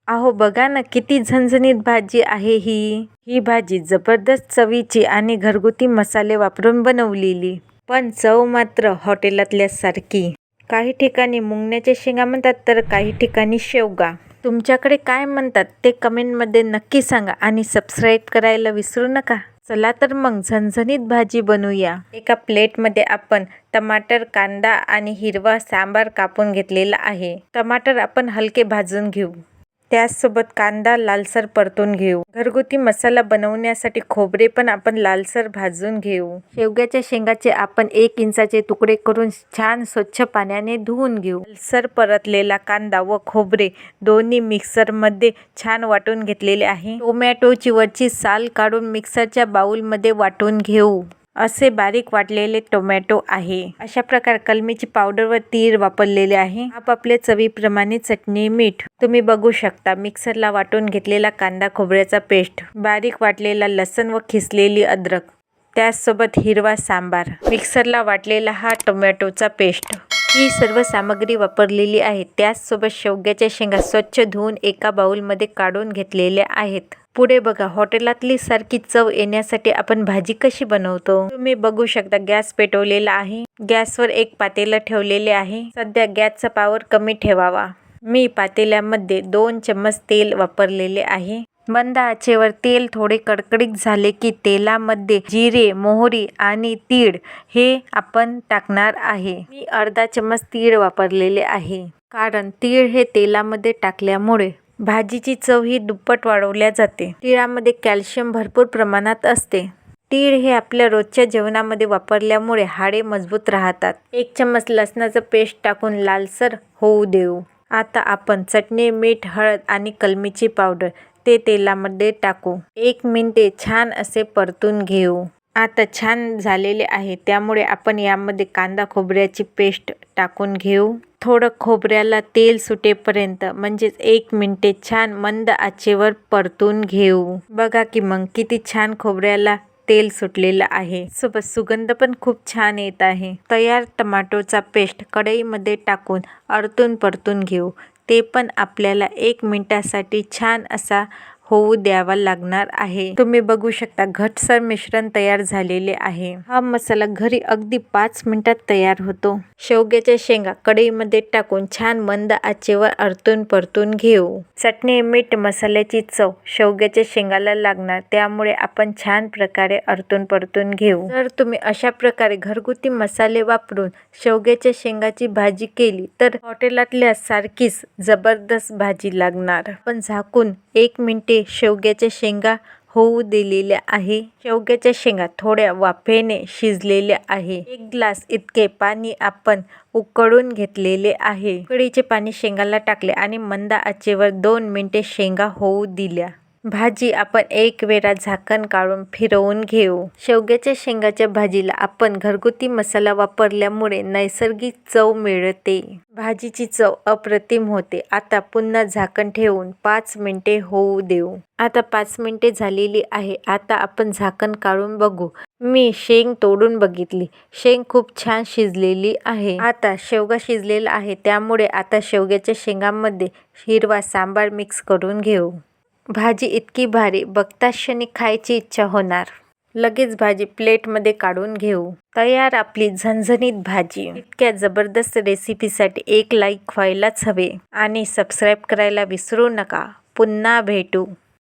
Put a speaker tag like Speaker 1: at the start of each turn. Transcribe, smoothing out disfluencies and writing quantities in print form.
Speaker 1: अहो बघा ना, किती झणझणीत भाजी आहे ही. ही भाजी जबरदस्त चवीची आणि घरगुती मसाले वापरून बनवलेली, पण चव मात्र हॉटेलातल्या सारखी. काही ठिकाणी मुंगण्याच्या शेंगा म्हणतात तर काही ठिकाणी शेवगा. तुमच्याकडे काय म्हणतात ते कमेंटमध्ये नक्की सांगा आणि सबस्क्राईब करायला विसरू नका. चला तर मग झणझणीत भाजी बनवूया. एका प्लेटमध्ये आपण टमाटर, कांदा आणि हिरवा सांबार कापून घेतलेला आहे. टमाटर आपण हलके भाजून घेऊ. त्याचसोबत कांदा लालसर परतून घेऊ. घरगुती मसाला बनवण्यासाठी खोबरे पण आपण लालसर भाजून घेऊ. शेवग्याच्या शेंगाचे आपण 1 इंचाचे तुकडे करून छान स्वच्छ पाण्याने धुवून घेऊ. लालसर परतलेला कांदा व खोबरे दोन्ही मिक्सरमध्ये छान वाटून घेतलेले आहे. टोमॅटोची वरची साल काढून मिक्सरच्या बाउलमध्ये वाटून घेऊ. असे बारीक वाटलेले टोमॅटो आहे. अशा प्रकारे कलमीची पावडर व तीळ वापरलेले आहे. आपापल्या चवीप्रमाणे चटणी, मीठ तुम्ही बघू शकता. मिक्सरला वाटून घेतलेला कांदा खोबऱ्याचा पेस्ट, बारीक वाटलेला लसण व खिसलेली अद्रक, त्याचसोबत हिरवा सांबार, मिक्सरला वाटलेला हा टोमॅटोचा पेस्ट, ही सर्व सामग्री वापरलेली आहे. त्याचसोबत शेवग्याच्या शेंगा स्वच्छ धुवून एका बाउलमध्ये काढून घेतलेल्या आहेत. पुढे बघा, हॉटेलातली सारखी चव येण्यासाठी आपण भाजी कशी बनवतो. तुम्ही बघू शकता गॅस पेटवलेला आहे. गॅसवर एक पातेलं ठेवलेले आहे. सध्या गॅसचा पॉवर कमी ठेवावा. मी पातेल्यामध्ये 2 चम्मच तेल वापरलेले आहे. मंद आचेवर तेल थोडे कडकडीत झाले की तेलामध्ये जिरे, मोहरी आणि तीळ हे आपण टाकणार आहे. मी अर्धा चम्मच तीळ वापरलेले आहे, कारण तीळ हे तेलामध्ये टाकल्यामुळे भाजीची चव ही दुप्पट वाढवल्या जाते. तिळामध्ये कॅल्शियम भरपूर प्रमाणात असते. तीळ हे आपल्या रोजच्या जेवणामध्ये वापरल्यामुळे हाडे मजबूत राहतात. 1 चम्मच लसणाचं पेस्ट टाकून लालसर होऊ देऊ. आता आपण चटणी, मीठ, हळद आणि कलमीची पावडर ते तेलामध्ये टाकू. 1 मिनिटे छान असे परतून घेऊ. आता छान झालेले आहे, त्यामुळे आपण यामध्ये कांदा खोबऱ्याची पेस्ट टाकून घेऊ. थोडं खोबऱ्याला तेल सुटेपर्यंत म्हणजेच 1 मिनिटे छान मंद आचेवर परतून घेऊ. बघा की मग किती छान खोबऱ्याला तेल सुटलेलं आहे. सोबत सुगंध पण खूप छान येत आहे. तयार टोमॅटोचा पेस्ट कढईमध्ये टाकून आरतून परतून घेऊ. ते पण आपल्याला 1 मिनिटासाठी छान असा होऊ द्यावा लागणार आहे. तुम्ही बघू शकता घट्टसर मिश्रण तयार झालेले आहे. हा मसाला घरी अगदी 5 मिनिटात तयार होतो. शेवग्याच्या शेंगा कढईमध्ये टाकून छान मंद आचेवर आरतून परतून घेऊ. चटणी, मीठ, मसाल्याची चव शेवग्याच्या शेंगाला लागणार, त्यामुळे आपण छान प्रकारे आरतून परतून घेऊ. जर तुम्ही अशा प्रकारे घरगुती मसाले वापरून शेवग्याच्या शेंगाची भाजी केली तर हॉटेलातल्या सारखीच जबरदस्त भाजी लागणार. आपण झाकून 1 मिनिटे शेवग्याच्या शेंगा होऊ दिलेल्या आहे. शेवग्याच्या शेंगा थोड्या वाफेने शिजलेल्या आहे. 1 ग्लास इतके पाणी आपण उकळून घेतलेले आहे. उकळीचे पाणी शेंगाला टाकले आणि मंद आचेवर 2 मिनिटे शेंगा होऊ दिल्या. भाजी आपण 1 वेळा झाकण काढून फिरवून घेऊ. शेवग्याच्या शेंगाच्या भाजीला आपण घरगुती मसाला वापरल्यामुळे नैसर्गिक चव मिळते. भाजीची चव अप्रतिम होते. आता पुन्हा झाकण ठेवून 5 मिनिटे होऊ देऊ. आता 5 मिनिटे झालेली आहे. आता आपण झाकण काढून बघू. मी शेंग तोडून बघितली. शेंग खूप छान शिजलेली आहे. आता शेवगा शिजलेला आहे, त्यामुळे आता शेवग्याच्या शेंगांमध्ये हिरवा सांबार मिक्स करून घेऊ. भाजी इतकी भारी, बघताच क्षणी खायची इच्छा होणार. लगेच भाजी प्लेटमध्ये काढून घेऊ. तयार आपली झणझणीत भाजी. इतक्या जबरदस्त रेसिपीसाठी 1 लाईक व्हायलाच हवे आणि सबस्क्राईब करायला विसरू नका. पुन्हा भेटू.